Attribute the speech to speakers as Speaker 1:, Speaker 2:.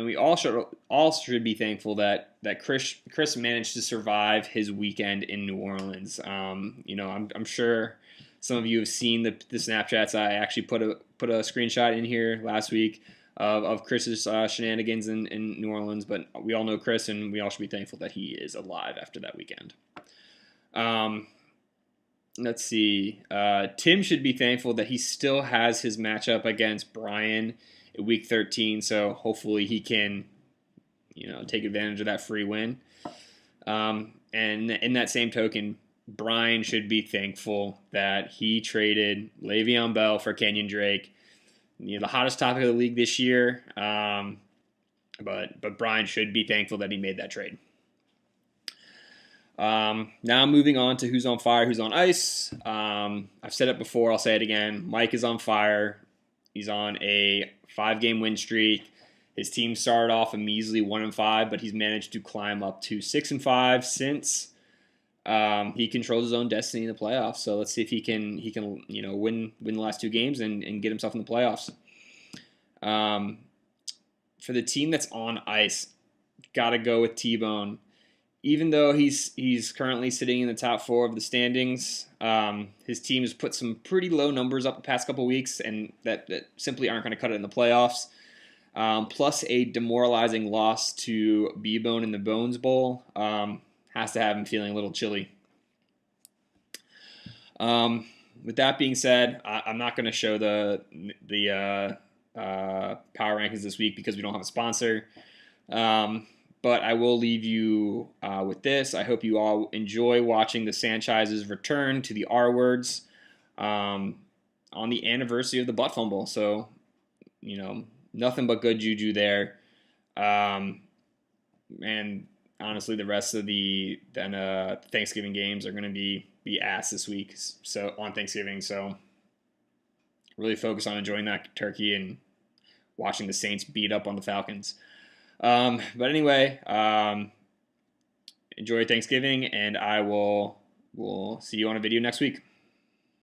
Speaker 1: and we all should be thankful that Chris managed to survive his weekend in New Orleans. I'm sure some of you have seen the Snapchats. I actually put a screenshot in here last week of Chris's shenanigans in New Orleans, but we all know Chris, and we all should be thankful that he is alive after that weekend. Let's see. Tim should be thankful that he still has his matchup against Brian in Week 13, so hopefully he can, take advantage of that free win. And in that same token, Brian should be thankful that he traded Le'Veon Bell for Kenyon Drake. The hottest topic of the league this year. But Brian should be thankful that he made that trade. Now moving on to who's on fire, who's on ice. I've said it before, I'll say it again. Mike is on fire. He's on a 5-game win streak. His team started off a measly 1-5, but he's managed to climb up to 6-5 since. He controls his own destiny in the playoffs. So let's see if he can win the last 2 games and get himself in the playoffs. For the team that's on ice, gotta go with T-Bone. Even though he's currently sitting in the top 4 of the standings, his team has put some pretty low numbers up the past couple weeks, and that simply aren't going to cut it in the playoffs. Plus a demoralizing loss to B-Bone in the Bones Bowl has to have him feeling a little chilly. With that being said, I'm not going to show the power rankings this week because we don't have a sponsor. But I will leave you with this. I hope you all enjoy watching the Sanchez's return to the R words on the anniversary of the butt fumble. So, nothing but good juju there. And honestly, the rest of the Thanksgiving games are going to be ass this week. So on Thanksgiving, so really focus on enjoying that turkey and watching the Saints beat up on the Falcons. But anyway, enjoy Thanksgiving, and we'll see you on a video next week.